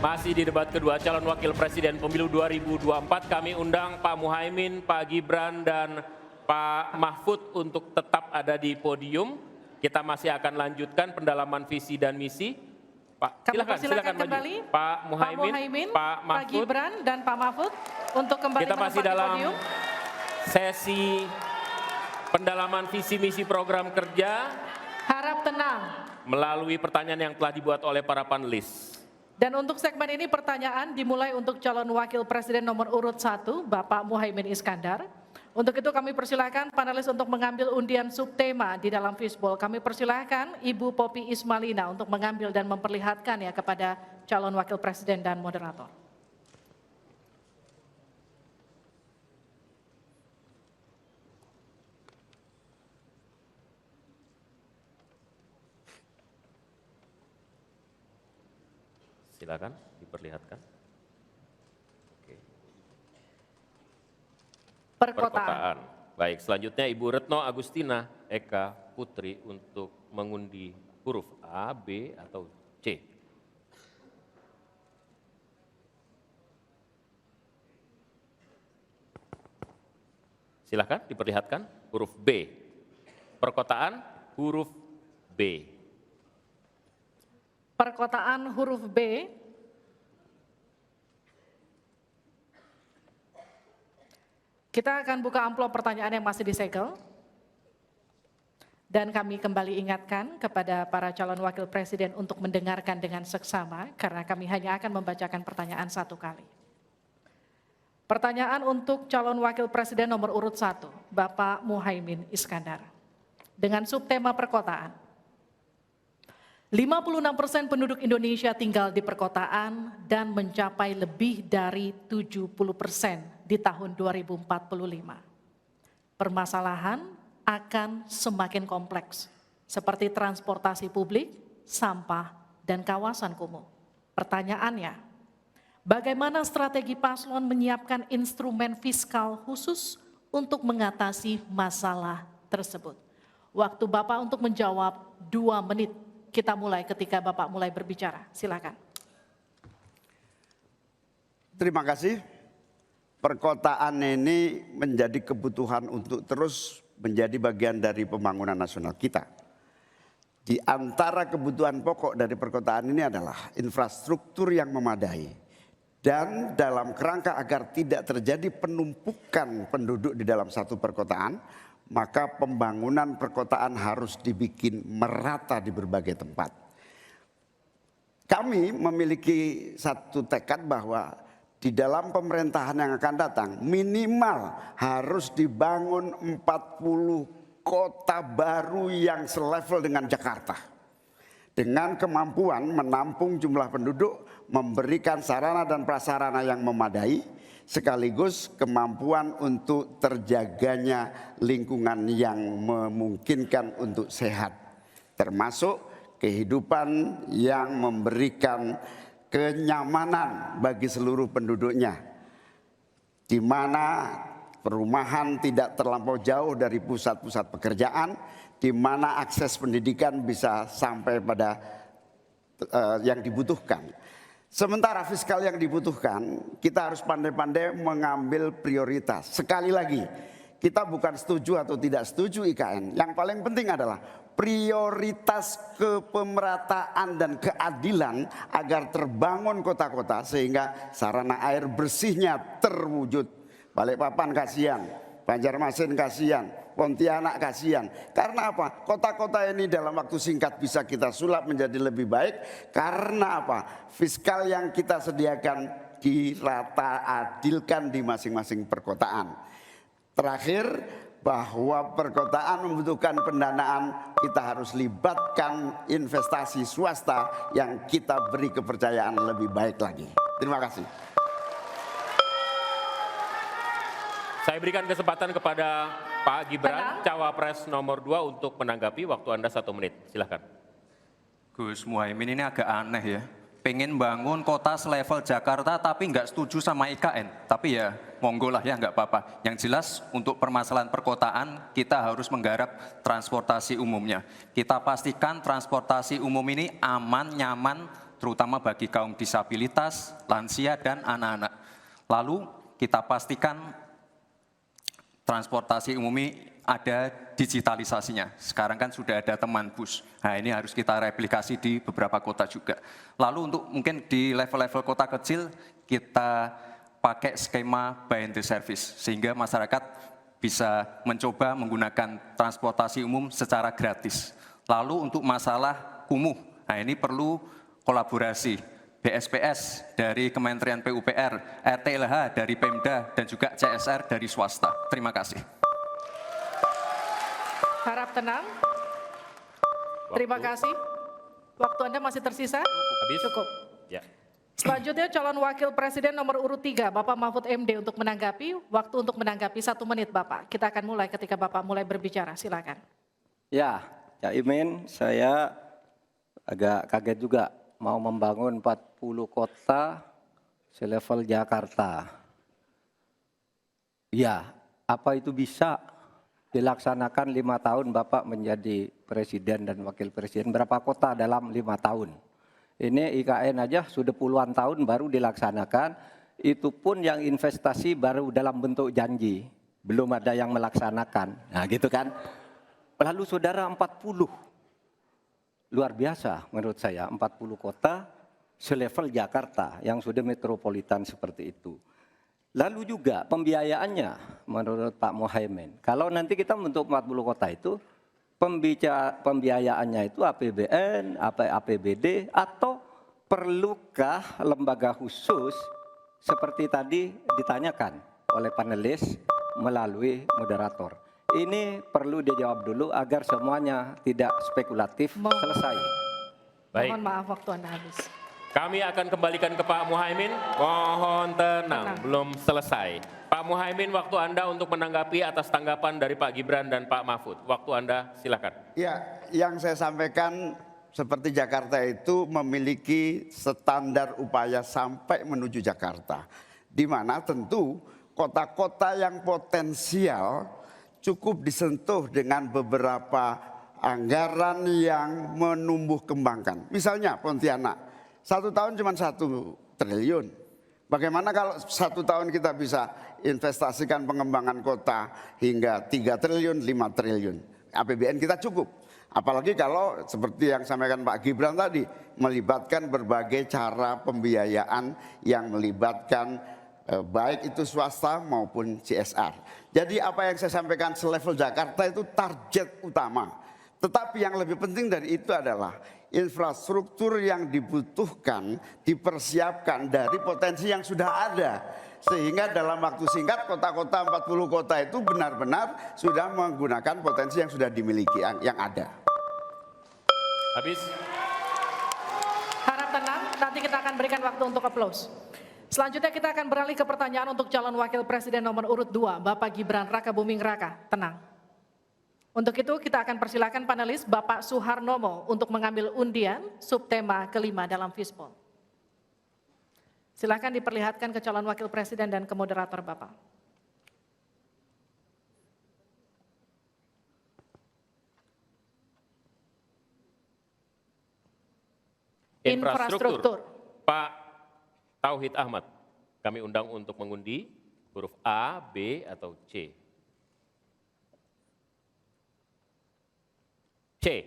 Masih di debat kedua calon wakil presiden pemilu 2024, kami undang Pak Muhaimin, Pak Gibran, dan Pak Mahfud untuk tetap ada di podium. Kita masih akan lanjutkan pendalaman visi dan misi. Pak, silakan maju. Kembali, Pak Muhaimin, Pak Mahfud, Pak Gibran, dan Pak Mahfud untuk kembali kita masih dalam podium. Sesi pendalaman visi misi program kerja. Harap tenang. Melalui pertanyaan yang telah dibuat oleh para panelis. Dan untuk segmen ini pertanyaan dimulai untuk calon wakil presiden nomor urut 1, Bapak Muhaimin Iskandar. Untuk itu kami persilahkan panelis untuk mengambil undian subtema di dalam fishbowl. Kami persilahkan Ibu Poppy Ismalina untuk mengambil dan memperlihatkan ya kepada calon wakil presiden dan moderator. Silakan diperlihatkan. Oke. Perkotaan. Baik, selanjutnya Ibu Retno Agustina Eka Putri untuk mengundi huruf A, B, atau C. Silakan diperlihatkan huruf B. Perkotaan huruf B. Perkotaan huruf B. Kita akan buka amplop pertanyaan yang masih disegel. Dan kami kembali ingatkan kepada para calon wakil presiden untuk mendengarkan dengan seksama, karena kami hanya akan membacakan pertanyaan satu kali. Pertanyaan untuk calon wakil presiden nomor urut 1, Bapak Muhaimin Iskandar. Dengan subtema perkotaan. 56% penduduk Indonesia tinggal di perkotaan dan mencapai lebih dari 70% di tahun 2045. Permasalahan akan semakin kompleks, seperti transportasi publik, sampah, dan kawasan kumuh. Pertanyaannya, bagaimana strategi paslon menyiapkan instrumen fiskal khusus untuk mengatasi masalah tersebut? Waktu Bapak untuk menjawab 2 menit. Kita mulai ketika Bapak mulai berbicara. Silakan. Terima kasih. Perkotaan ini menjadi kebutuhan untuk terus menjadi bagian dari pembangunan nasional kita. Di antara kebutuhan pokok dari perkotaan ini adalah infrastruktur yang memadai. Dan dalam kerangka agar tidak terjadi penumpukan penduduk di dalam satu perkotaan, maka pembangunan perkotaan harus dibikin merata di berbagai tempat. Kami memiliki satu tekad bahwa di dalam pemerintahan yang akan datang minimal harus dibangun 40 kota baru yang selevel dengan Jakarta. Dengan kemampuan menampung jumlah penduduk, memberikan sarana dan prasarana yang memadai, sekaligus kemampuan untuk terjaganya lingkungan yang memungkinkan untuk sehat, termasuk kehidupan yang memberikan kenyamanan bagi seluruh penduduknya, di mana perumahan tidak terlampau jauh dari pusat-pusat pekerjaan, di mana akses pendidikan bisa sampai pada yang dibutuhkan. Sementara fiskal yang dibutuhkan, kita harus pandai-pandai mengambil prioritas. Sekali lagi, kita bukan setuju atau tidak setuju IKN. Yang paling penting adalah prioritas kepemerataan dan keadilan agar terbangun kota-kota sehingga sarana air bersihnya terwujud. Balikpapan kasihan, Banjarmasin kasihan, Pontianak kasihan. Karena apa? Kota-kota ini dalam waktu singkat bisa kita sulap menjadi lebih baik. Karena apa? Fiskal yang kita sediakan dirata adilkan di masing-masing perkotaan. Terakhir, bahwa perkotaan membutuhkan pendanaan, kita harus libatkan investasi swasta yang kita beri kepercayaan lebih baik lagi. Terima kasih. Saya berikan kesempatan kepada Pak Gibran, Cawapres nomor 2 untuk menanggapi. Waktu Anda 1 menit, silakan. Gus Muhaimin ini agak aneh ya. Pengen bangun kota selevel Jakarta tapi nggak setuju sama IKN. Tapi ya monggo lah ya, nggak apa-apa. Yang jelas untuk permasalahan perkotaan kita harus menggarap transportasi umumnya. Kita pastikan transportasi umum ini aman, nyaman, terutama bagi kaum disabilitas, lansia, dan anak-anak. Lalu kita pastikan transportasi umum ini ada digitalisasinya. Sekarang kan sudah ada teman bus. Nah ini harus kita replikasi di beberapa kota juga. Lalu untuk mungkin di level-level kota kecil, kita pakai skema buy and the service, sehingga masyarakat bisa mencoba menggunakan transportasi umum secara gratis. Lalu untuk masalah kumuh, nah ini perlu kolaborasi BSPS dari Kementerian PUPR, RTLH dari Pemda, dan juga CSR dari swasta. Terima kasih. Harap tenang. Terima kasih. Waktu Anda masih tersisa? Habis? Cukup. Ya. Selanjutnya calon wakil presiden nomor urut 3, Bapak Mahfud MD untuk menanggapi. Waktu untuk menanggapi 1 menit Bapak. Kita akan mulai ketika Bapak mulai berbicara, silakan. Ya, Cak Imin, saya agak kaget juga mau membangun 40 kota selevel Jakarta. Ya, apa itu bisa dilaksanakan 5 tahun Bapak menjadi presiden dan wakil presiden? Berapa kota dalam 5 tahun? Ini IKN aja sudah puluhan tahun baru dilaksanakan, itu pun yang investasi baru dalam bentuk janji, belum ada yang melaksanakan. Nah gitu kan. Lalu saudara 40, luar biasa menurut saya, 40 kota selevel Jakarta yang sudah metropolitan seperti itu. Lalu juga pembiayaannya menurut Pak Muhaimin, kalau nanti kita membentuk 40 kota itu, pembiayaannya itu APBN, APBD, atau perlukah lembaga khusus seperti tadi ditanyakan oleh panelis melalui moderator. Ini perlu dijawab dulu agar semuanya tidak spekulatif. Selesai. Baik. Mohon maaf waktu Anda habis. Kami akan kembalikan ke Pak Muhaimin. Mohon tenang, belum selesai. Pak Muhaimin, waktu Anda untuk menanggapi atas tanggapan dari Pak Gibran dan Pak Mahfud. Waktu Anda, silakan. Ya, yang saya sampaikan seperti Jakarta itu memiliki standar upaya sampai menuju Jakarta. Di mana tentu kota-kota yang potensial cukup disentuh dengan beberapa anggaran yang menumbuh kembangkan. Misalnya Pontianak. 1 tahun cuma 1 triliun. Bagaimana kalau 1 tahun kita bisa investasikan pengembangan kota hingga 3 triliun, 5 triliun. APBN kita cukup. Apalagi kalau seperti yang sampaikan Pak Gibran tadi, melibatkan berbagai cara pembiayaan yang melibatkan baik itu swasta maupun CSR. Jadi apa yang saya sampaikan selevel Jakarta itu target utama. Tetapi yang lebih penting dari itu adalah infrastruktur yang dibutuhkan dipersiapkan dari potensi yang sudah ada. Sehingga dalam waktu singkat kota-kota 40 kota itu benar-benar sudah menggunakan potensi yang sudah dimiliki yang ada. Habis. Harap tenang, nanti kita akan berikan waktu untuk aplaus. Selanjutnya kita akan beralih ke pertanyaan untuk calon wakil presiden nomor urut 2, Bapak Gibran Rakabuming Raka. Tenang. Untuk itu kita akan persilakan panelis Bapak Suharnomo untuk mengambil undian subtema kelima dalam Fishbowl. Silakan diperlihatkan ke calon wakil presiden dan ke moderator Bapak. Infrastruktur. Pak Tauhid Ahmad, kami undang untuk mengundi huruf A, B, atau C. C.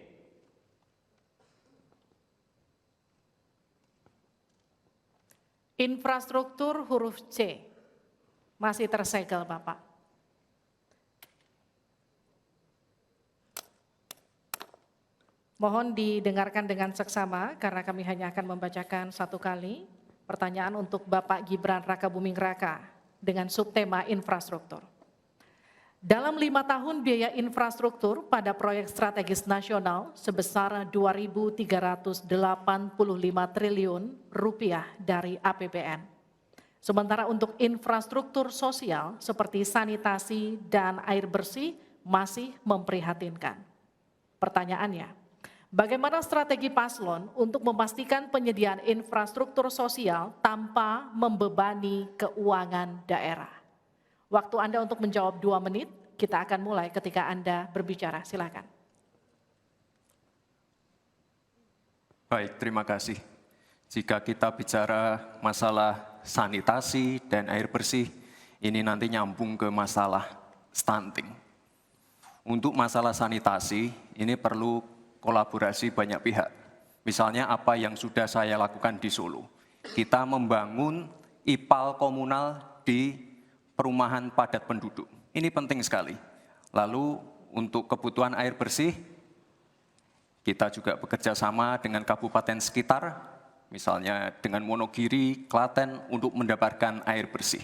Infrastruktur huruf C. Masih tersegel Bapak. Mohon didengarkan dengan seksama karena kami hanya akan membacakan 1 kali. Pertanyaan untuk Bapak Gibran Rakabuming Raka dengan subtema infrastruktur. Dalam 5 tahun biaya infrastruktur pada proyek strategis nasional sebesar 2.385 triliun rupiah dari APBN. Sementara untuk infrastruktur sosial seperti sanitasi dan air bersih masih memprihatinkan. Pertanyaannya, bagaimana strategi paslon untuk memastikan penyediaan infrastruktur sosial tanpa membebani keuangan daerah? Waktu Anda untuk menjawab 2 menit, kita akan mulai ketika Anda berbicara. Silakan. Baik, terima kasih. jika kita bicara masalah sanitasi dan air bersih, ini nanti nyambung ke masalah stunting. Untuk masalah sanitasi, ini perlu kolaborasi banyak pihak. Misalnya apa yang sudah saya lakukan di Solo. Kita membangun IPAL komunal di perumahan padat penduduk. Ini penting sekali. Lalu untuk kebutuhan air bersih, kita juga bekerja sama dengan kabupaten sekitar, misalnya dengan Wonogiri, Klaten, untuk mendapatkan air bersih.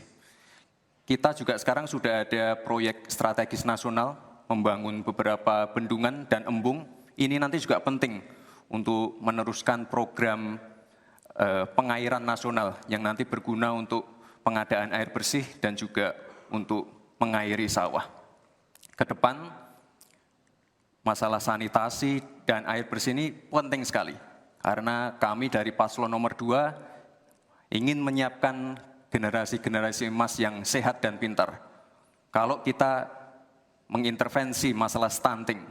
Kita juga sekarang sudah ada proyek strategis nasional, membangun beberapa bendungan dan embung. Ini nanti juga penting untuk meneruskan program pengairan nasional yang nanti berguna untuk pengadaan air bersih dan juga untuk mengairi sawah. Ke depan, masalah sanitasi dan air bersih ini penting sekali. Karena kami dari paslon nomor 2 ingin menyiapkan generasi-generasi emas yang sehat dan pintar. Kalau kita mengintervensi masalah stunting,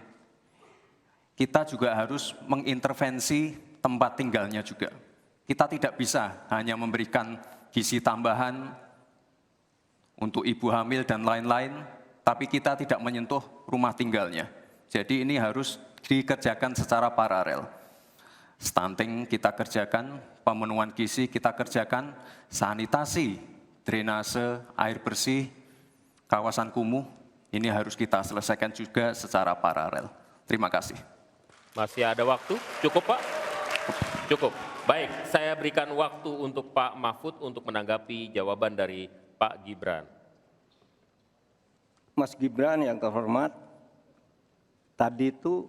kita juga harus mengintervensi tempat tinggalnya juga. Kita tidak bisa hanya memberikan gizi tambahan untuk ibu hamil dan lain-lain, tapi kita tidak menyentuh rumah tinggalnya. Jadi ini harus dikerjakan secara paralel. Stunting kita kerjakan, pemenuhan gizi kita kerjakan, sanitasi, drainase, air bersih, kawasan kumuh, ini harus kita selesaikan juga secara paralel. Terima kasih. Masih ada waktu? Cukup, Pak? Cukup. Baik, saya berikan waktu untuk Pak Mahfud untuk menanggapi jawaban dari Pak Gibran. Mas Gibran yang terhormat, tadi itu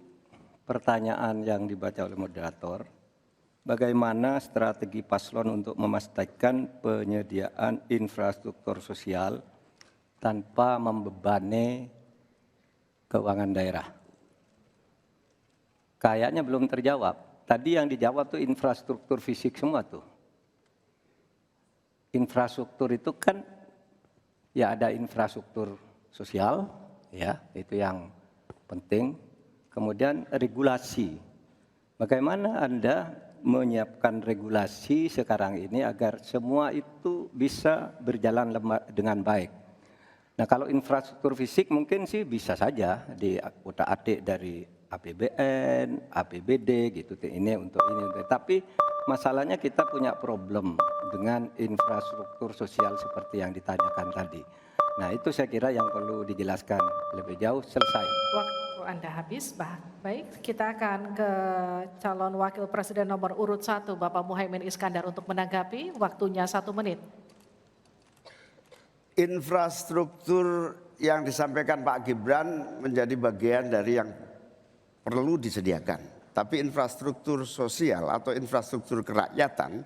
pertanyaan yang dibaca oleh moderator, bagaimana strategi paslon untuk memastikan penyediaan infrastruktur sosial tanpa membebani keuangan daerah. Kayaknya belum terjawab. Tadi yang dijawab tuh infrastruktur fisik semua tuh. Infrastruktur itu kan ya ada infrastruktur sosial, ya itu yang penting. Kemudian regulasi. Bagaimana Anda menyiapkan regulasi sekarang ini agar semua itu bisa berjalan dengan baik. Nah kalau infrastruktur fisik mungkin sih bisa saja diutak-atik dari APBN, APBD gitu, ini untuk ini. Tapi masalahnya kita punya problem dengan infrastruktur sosial seperti yang ditanyakan tadi. Nah itu saya kira yang perlu dijelaskan lebih jauh. Selesai. Waktu Anda habis, baik kita akan ke calon wakil presiden nomor urut 1 Bapak Muhaimin Iskandar untuk menanggapi, waktunya 1 menit. Infrastruktur yang disampaikan Pak Gibran menjadi bagian dari yang perlu disediakan. Tapi infrastruktur sosial atau infrastruktur kerakyatan,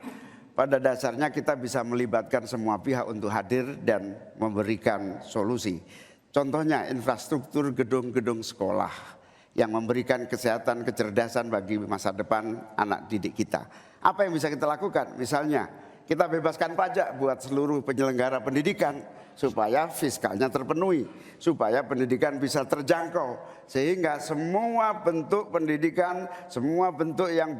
pada dasarnya kita bisa melibatkan semua pihak untuk hadir dan memberikan solusi. Contohnya infrastruktur gedung-gedung sekolah yang memberikan kesehatan, kecerdasan bagi masa depan anak didik kita. Apa yang bisa kita lakukan? Misalnya kita bebaskan pajak buat seluruh penyelenggara pendidikan supaya fiskalnya terpenuhi, supaya pendidikan bisa terjangkau, sehingga semua bentuk pendidikan, semua bentuk yang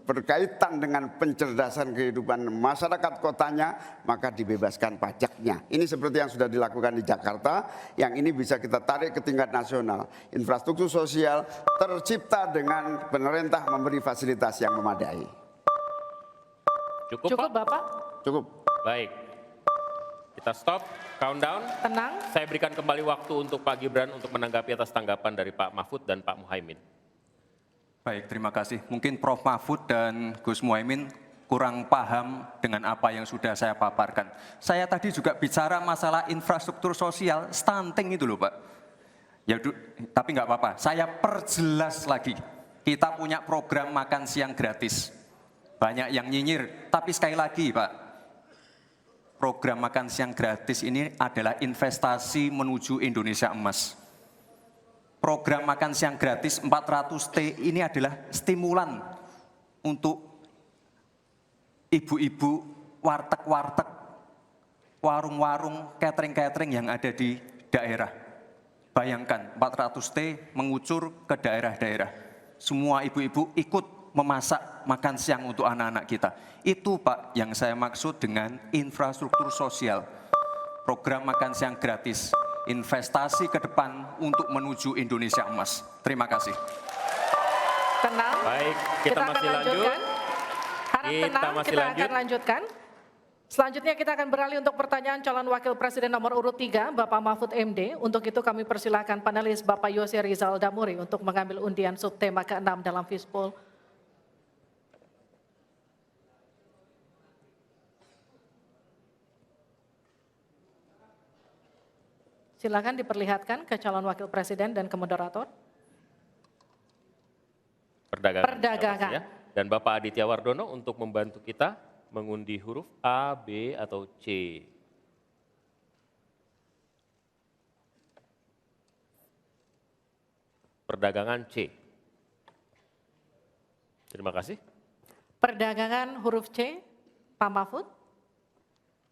berkaitan dengan pencerdasan kehidupan masyarakat kotanya, maka dibebaskan pajaknya. Ini seperti yang sudah dilakukan di Jakarta, yang ini bisa kita tarik ke tingkat nasional. Infrastruktur sosial tercipta dengan pemerintah memberi fasilitas yang memadai. Cukup, Pak? Bapak? Cukup. Baik. Kita stop, countdown. Tenang. Saya berikan kembali waktu untuk Pak Gibran untuk menanggapi atas tanggapan dari Pak Mahfud dan Pak Muhaimin. Baik, terima kasih. Mungkin Prof. Mahfud dan Gus Muhaimin kurang paham dengan apa yang sudah saya paparkan. Saya tadi juga bicara masalah infrastruktur sosial, stunting itu loh Pak. Ya, tapi nggak apa-apa, saya perjelas lagi. Kita punya program makan siang gratis. Banyak yang nyinyir, tapi sekali lagi Pak, program makan siang gratis ini adalah investasi menuju Indonesia emas. Program makan siang gratis 400T ini adalah stimulan untuk ibu-ibu, warteg-warteg, warung-warung, catering-catering yang ada di daerah. Bayangkan 400T mengucur ke daerah-daerah. Semua ibu-ibu ikut memasak makan siang untuk anak-anak kita. Itu Pak yang saya maksud dengan infrastruktur sosial. Program makan siang gratis, investasi ke depan untuk menuju Indonesia emas. Terima kasih. Tenang. Baik, kita akan masih lanjut. lanjutkan. Harap Kita tenang, masih kita lanjut. akan lanjutkan. Selanjutnya kita akan beralih untuk pertanyaan calon wakil presiden nomor urut 3, Bapak Mahfud MD. Untuk itu kami persilakan panelis Bapak Yose Rizal Damuri untuk mengambil undian subtema ke-6 dalam Fishbowl. Silakan diperlihatkan ke calon wakil presiden dan ke moderator. Perdagangan. Ya. Dan Bapak Aditya Wardono untuk membantu kita mengundi huruf A, B, atau C. Perdagangan C. Terima kasih. Perdagangan huruf C, Pak Mahfud,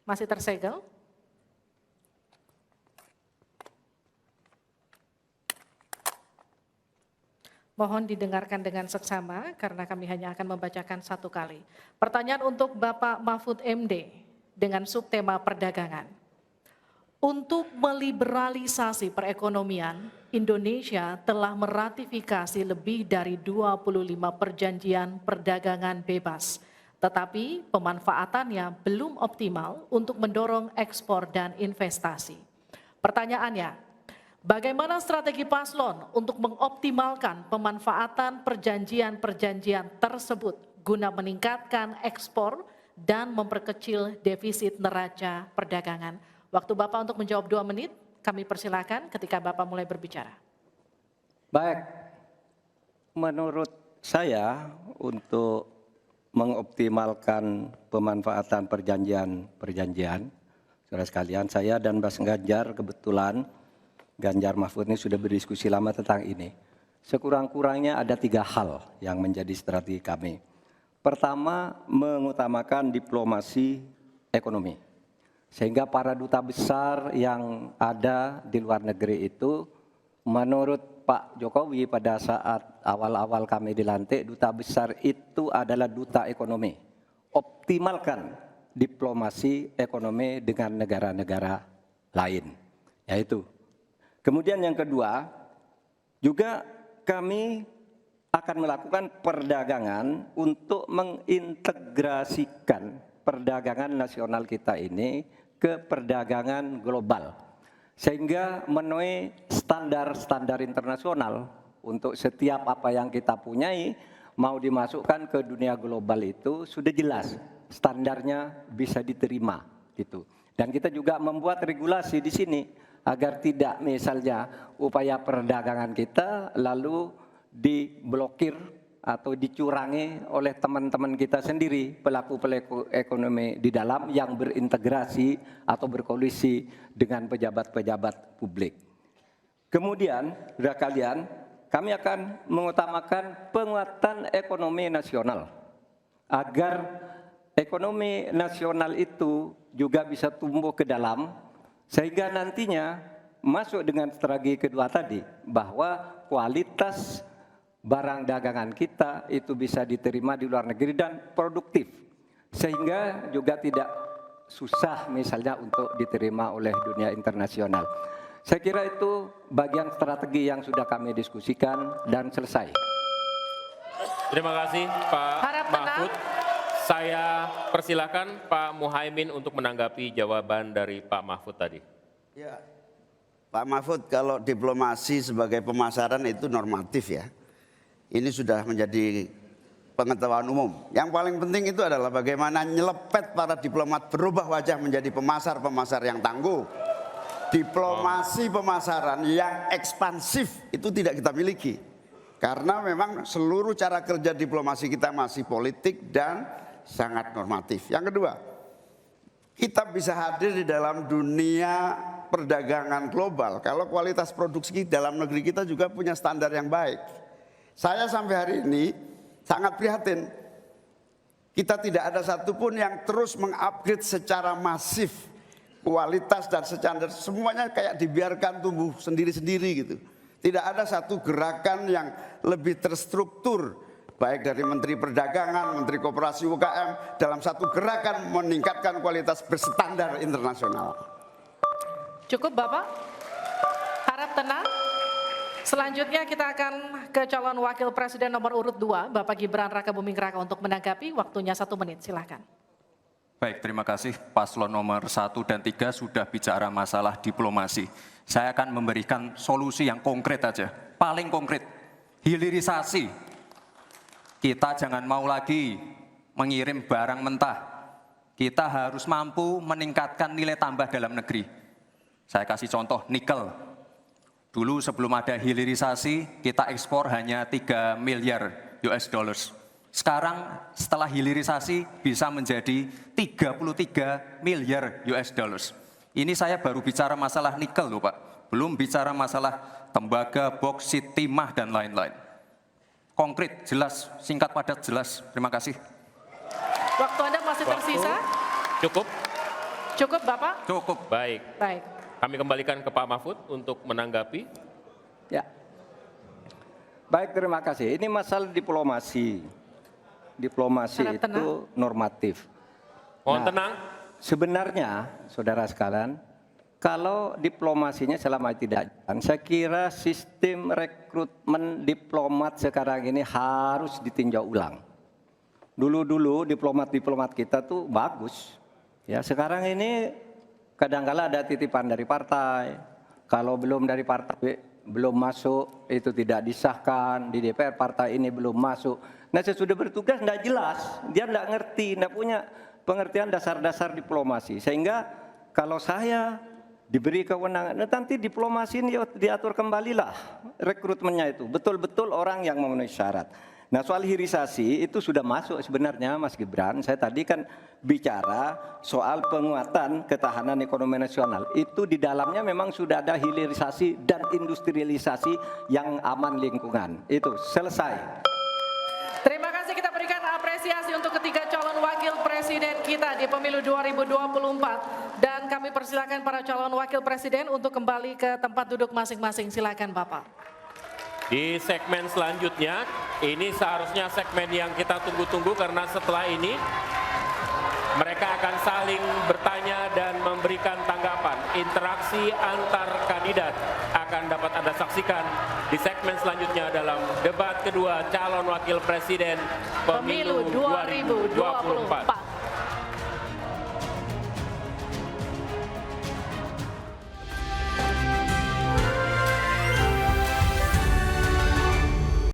masih tersegel. Mohon didengarkan dengan seksama karena kami hanya akan membacakan satu kali. Pertanyaan untuk Bapak Mahfud MD dengan subtema perdagangan. Untuk meliberalisasi perekonomian, Indonesia telah meratifikasi lebih dari 25 perjanjian perdagangan bebas. Tetapi pemanfaatannya belum optimal untuk mendorong ekspor dan investasi. Pertanyaannya, bagaimana strategi paslon untuk mengoptimalkan pemanfaatan perjanjian-perjanjian tersebut guna meningkatkan ekspor dan memperkecil defisit neraca perdagangan? Waktu Bapak untuk menjawab 2 menit, kami persilakan ketika Bapak mulai berbicara. Baik, menurut saya untuk mengoptimalkan pemanfaatan perjanjian-perjanjian, saudara sekalian, saya dan Mas Ganjar kebetulan Ganjar Mahfud ini sudah berdiskusi lama tentang ini. Sekurang-kurangnya ada 3 hal yang menjadi strategi kami. Pertama, mengutamakan diplomasi ekonomi. Sehingga para duta besar yang ada di luar negeri itu, menurut Pak Jokowi pada saat awal-awal kami dilantik, duta besar itu adalah duta ekonomi. Optimalkan diplomasi ekonomi dengan negara-negara lain. Yaitu. Kemudian yang kedua, juga kami akan melakukan perdagangan untuk mengintegrasikan perdagangan nasional kita ini ke perdagangan global. Sehingga memenuhi standar-standar internasional untuk setiap apa yang kita punyai mau dimasukkan ke dunia global itu sudah jelas standarnya bisa diterima gitu. Dan kita juga membuat regulasi di sini agar tidak misalnya upaya perdagangan kita lalu diblokir atau dicurangi oleh teman-teman kita sendiri, pelaku-pelaku ekonomi di dalam yang berintegrasi atau berkoalisi dengan pejabat-pejabat publik. Kemudian, saudara kalian, kami akan mengutamakan penguatan ekonomi nasional agar ekonomi nasional itu juga bisa tumbuh ke dalam sehingga nantinya masuk dengan strategi kedua tadi bahwa kualitas barang dagangan kita itu bisa diterima di luar negeri dan produktif sehingga juga tidak susah misalnya untuk diterima oleh dunia internasional. Saya kira itu bagian strategi yang sudah kami diskusikan dan selesai. Terima kasih Pak Harap tenang. Mahfud. Saya persilakan Pak Muhaimin untuk menanggapi jawaban dari Pak Mahfud tadi. Ya, Pak Mahfud, kalau diplomasi sebagai pemasaran itu normatif ya. Ini sudah menjadi pengetahuan umum. Yang paling penting itu adalah bagaimana nyelepet para diplomat berubah wajah menjadi pemasar-pemasar yang tangguh. Diplomasi pemasaran yang ekspansif itu tidak kita miliki. Karena memang seluruh cara kerja diplomasi kita masih politik dan sangat normatif. Yang kedua, kita bisa hadir di dalam dunia perdagangan global kalau kualitas produksi dalam negeri kita juga punya standar yang baik. Saya sampai hari ini sangat prihatin. Kita tidak ada satupun yang terus mengupgrade secara masif kualitas dan standar. Semuanya kayak dibiarkan tumbuh sendiri-sendiri gitu. Tidak ada satu gerakan yang lebih terstruktur baik dari Menteri Perdagangan, Menteri Koperasi UKM dalam satu gerakan meningkatkan kualitas berstandar internasional. Cukup Bapak? Harap tenang. Selanjutnya kita akan ke calon wakil presiden nomor urut 2, Bapak Gibran Raka Buming Raka untuk menanggapi. Waktunya 1 menit, silahkan. Baik, terima kasih. Paslon nomor 1 dan 3 sudah bicara masalah diplomasi. Saya akan memberikan solusi yang konkret aja, paling konkret. Hilirisasi. Kita jangan mau lagi mengirim barang mentah. Kita harus mampu meningkatkan nilai tambah dalam negeri. Saya kasih contoh nikel. Dulu sebelum ada hilirisasi, kita ekspor hanya 3 miliar US dollars. Sekarang setelah hilirisasi bisa menjadi 33 miliar US dollars. Ini saya baru bicara masalah nikel loh Pak. Belum bicara masalah tembaga, boksit, timah, dan lain-lain. Konkret, jelas, singkat, padat, jelas. Terima kasih. Waktu Anda masih tersisa? Cukup? Cukup Bapak? Cukup. Baik. Baik. Kami kembalikan ke Pak Mahfud untuk menanggapi. Ya. Baik, terima kasih. Ini masalah diplomasi. Diplomasi Harap itu tenang. normatif. Mohon Nah, tenang. Sebenarnya, saudara sekalian, kalau diplomasinya selama tidak jalan, saya kira sistem rekrutmen diplomat sekarang ini harus ditinjau ulang. Dulu-dulu diplomat-diplomat kita tuh bagus. Ya, sekarang ini kadang-kala ada titipan dari partai. Kalau belum dari partai belum masuk, itu tidak disahkan. Di DPR partai ini belum masuk. Nah, sesudah bertugas tidak jelas. Dia tidak ngerti, tidak punya pengertian dasar-dasar diplomasi. Sehingga kalau saya diberi kewenangan, nanti diplomasi ini diatur kembalilah rekrutmennya itu. Betul-betul orang yang memenuhi syarat. Nah, soal hilirisasi itu sudah masuk sebenarnya Mas Gibran. Saya tadi kan bicara soal penguatan ketahanan ekonomi nasional. Itu di dalamnya memang sudah ada hilirisasi dan industrialisasi yang aman lingkungan. Itu selesai. Terima kasih, kita berikan apresiasi untuk ketiga calon wakil presiden kita di pemilu 2024. Dan kami persilakan para calon wakil presiden untuk kembali ke tempat duduk masing-masing. Silakan Bapak. Di segmen selanjutnya, ini seharusnya segmen yang kita tunggu-tunggu karena setelah ini mereka akan saling bertanya dan memberikan tanggapan. Interaksi antar kandidat akan dapat Anda saksikan di segmen selanjutnya dalam debat kedua calon wakil presiden pemilu 2024.